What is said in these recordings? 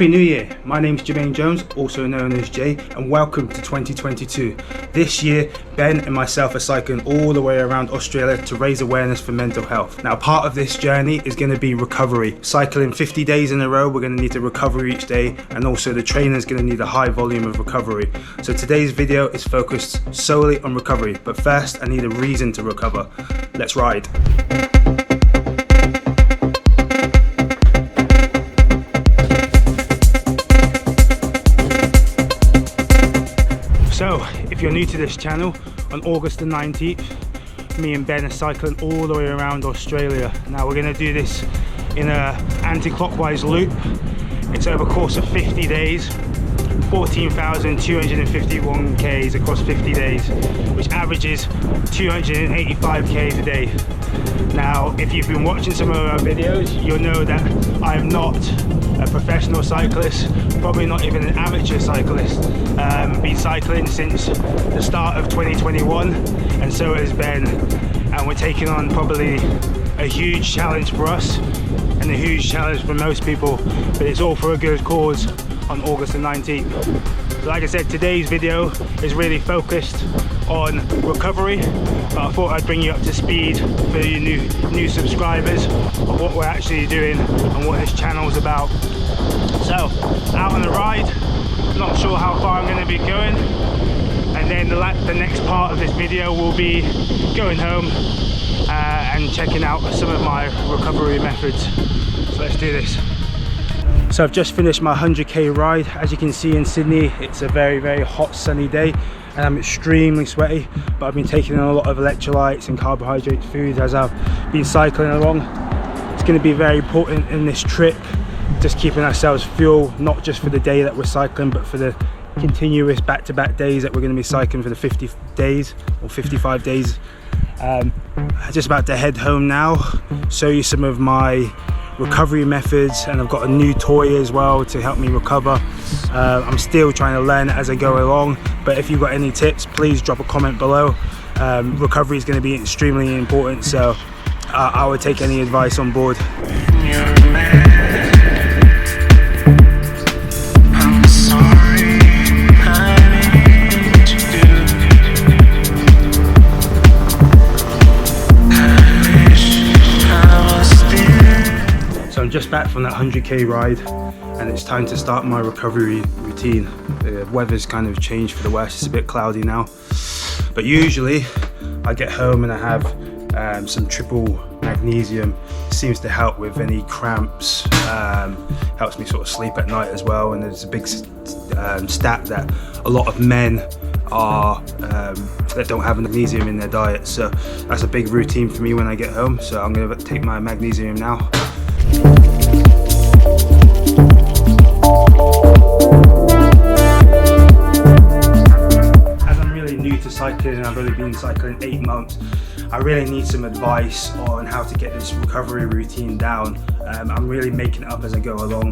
Happy New Year! My name's Jermaine Jones, also known as Jay, and welcome to 2022. This year, Ben and myself are cycling all the way around Australia to raise awareness for mental health. Now, part of this journey is going to be recovery. Cycling 50 days in a row, we're going to need to recover each day, and also the trainer's going to need a high volume of recovery. So today's video is focused solely on recovery, but first I need a reason to recover. Let's ride! So, if you're new to this channel, on August the 19th, me and Ben are cycling all the way around Australia. Now we're going to do this in a anti-clockwise loop. It's over a course of 50 days, 14,251 Ks across 50 days, which averages 285 Ks a day. Now, if you've been watching some of our videos, you'll know that I am not a professional cyclist, probably not even an amateur cyclist. Been cycling since the start of 2021, and so has Ben, and we're taking on probably a huge challenge for us and a huge challenge for most people, but it's all for a good cause on August the 19th. So like I said, today's video is really focused on recovery, but I thought I'd bring you up to speed for you new subscribers of what we're actually doing and what this channel is about. So, out on the ride, not sure how far I'm going to be going, and then the next part of this video will be going home and checking out some of my recovery methods. So let's do this. So I've just finished my 100k ride. As you can see in Sydney, it's a very hot sunny day and I'm extremely sweaty, but I've been taking in a lot of electrolytes and carbohydrate foods as I've been cycling along. It's going to be very important in this trip, just keeping ourselves fuel, not just for the day that we're cycling, but for the continuous back-to-back days that we're going to be cycling for the 50 days or 55 days. I'm just about to head home now, show you some of my recovery methods, and I've got a new toy as well to help me recover. I'm still trying to learn it as I go along, but if you've got any tips, please drop a comment below. Recovery is going to be extremely important, so I would take any advice on board. I'm just back from that 100k ride and it's time to start my recovery routine. The weather's kind of changed for the worse, it's a bit cloudy now, but usually I get home and I have some triple magnesium. It seems to help with any cramps, helps me sort of sleep at night as well, and there's a big stat that a lot of men are that don't have magnesium in their diet, so that's a big routine for me when I get home. So I'm going to take my magnesium now. As I'm really new to cycling and I've only been cycling 8 months, I really need some advice on how to get this recovery routine down. I'm really making it up as I go along,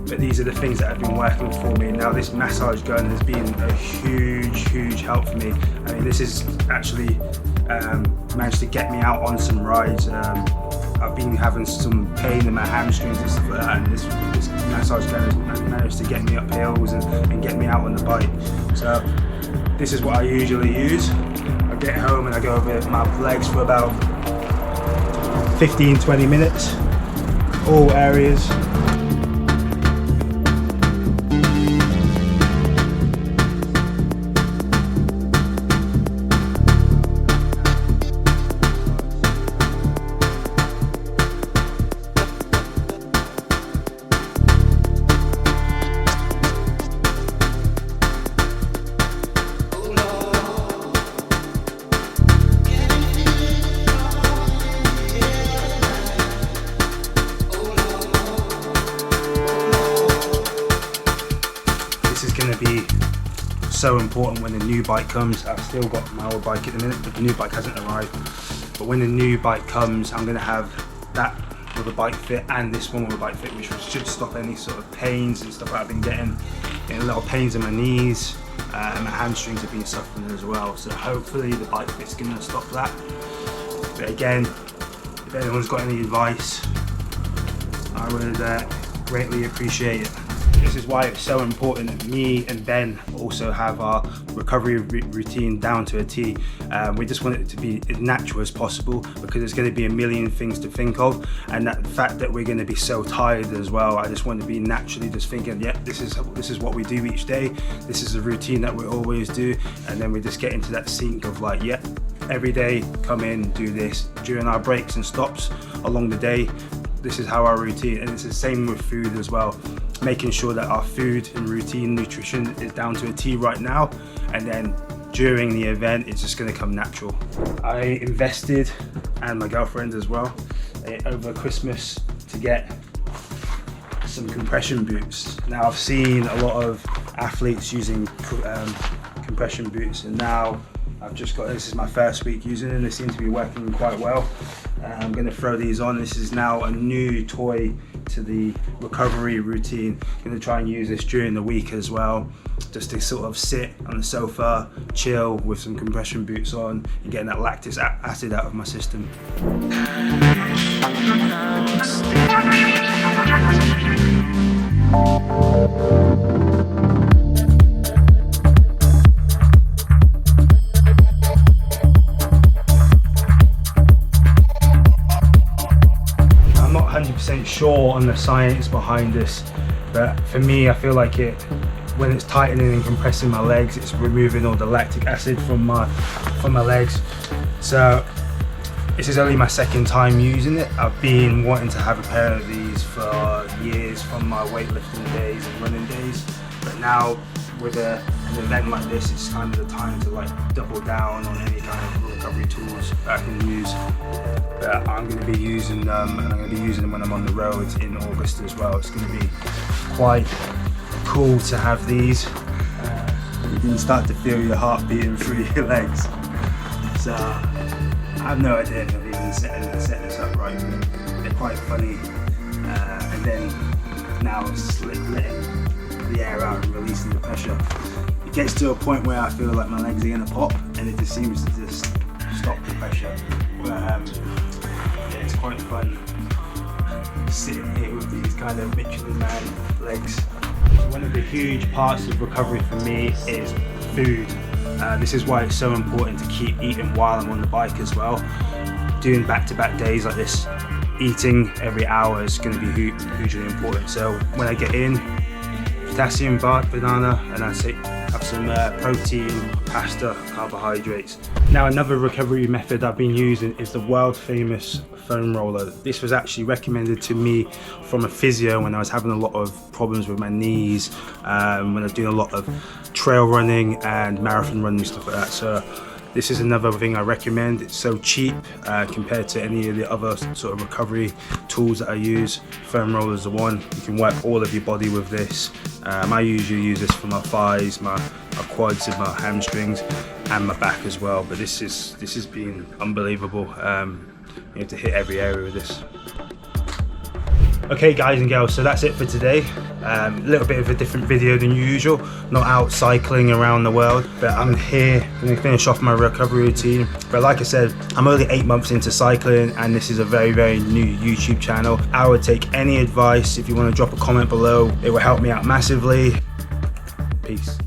but these are the things that have been working for me. Now this massage gun has been a huge help for me. I mean, this has actually managed to get me out on some rides. I've been having some pain in my hamstrings and stuff like that, and this massage gun has managed to get me up hills and get me out on the bike. So this is what I usually use. I get home and I go over my legs for about 15-20 minutes, all areas. Going to be so important when the new bike comes. I've still got my old bike at the minute, but the new bike hasn't arrived. But when the new bike comes, I'm going to have that with a bike fit and this one with a bike fit, which should stop any sort of pains and stuff that I've been getting little pains in my knees, and my hamstrings have been suffering as well. So hopefully the bike fit's going to stop that. But again, if anyone's got any advice, I would greatly appreciate it. This is why it's so important that me and Ben also have our recovery routine down to a T. We just want it to be as natural as possible, because there's going to be a million things to think of, and that the fact that we're going to be so tired as well, I just want to be naturally just thinking, yeah, this is what we do each day, this is the routine that we always do, and then we just get into that sync of like, yeah, every day come in, do this during our breaks and stops along the day. This is how our routine, and it's the same with food as well, making sure that our food and routine nutrition is down to a T right now, and then during the event it's just going to come natural. I invested, and my girlfriend as well, over Christmas to get some compression boots. Now I've seen a lot of athletes using compression boots, and now I've just got, this is my first week using them, they seem to be working quite well. I'm going to throw these on. This is now a new toy to the recovery routine. I'm going to try and use this during the week as well, just to sort of sit on the sofa, chill with some compression boots on, and getting that lactic acid out of my system. I'm not 100% sure on the science behind this, but for me, I feel like when it's tightening and compressing my legs, it's removing all the lactic acid from my legs. So this is only my second time using it. I've been wanting to have a pair of these for years, from my weightlifting days and running days, but now with an event like this, it's kind of the time to like double down on any kind of recovery tools that I can use. But I'm going to be using them, and I'm going to be using them when I'm on the road in August as well. It's going to be quite cool to have these. You can start to feel your heart beating through your legs. So I have no idea if I've even set this up right, but they're quite funny. And then now it's letting the air out and releasing the pressure. It gets to a point where I feel like my legs are going to pop, and it just seems to just stop the pressure. But yeah, it's quite fun sitting here with these kind of Michelin Man legs. One of the huge parts of recovery for me is food. This is why it's so important to keep eating while I'm on the bike as well. Doing back-to-back days like this, eating every hour is going to be hugely important. So when I get in, potassium bar, banana, and I have some protein, pasta, carbohydrates. Now another recovery method I've been using is the world famous foam roller. This was actually recommended to me from a physio when I was having a lot of problems with my knees, when I was doing a lot of trail running and marathon running, stuff like that. So this is another thing I recommend. It's so cheap compared to any of the other sort of recovery tools that I use. Foam roller is the one. You can work all of your body with this. I usually use this for my thighs, my quads and my hamstrings, and my back as well. But this has been unbelievable. You have to hit every area with this. Okay guys and girls, so that's it for today. A little bit of a different video than usual, not out cycling around the world, but I'm here going to finish off my recovery routine. But like I said, I'm only 8 months into cycling, and this is a very new YouTube channel. I would take any advice. If you want to drop a comment below, it will help me out massively. Peace.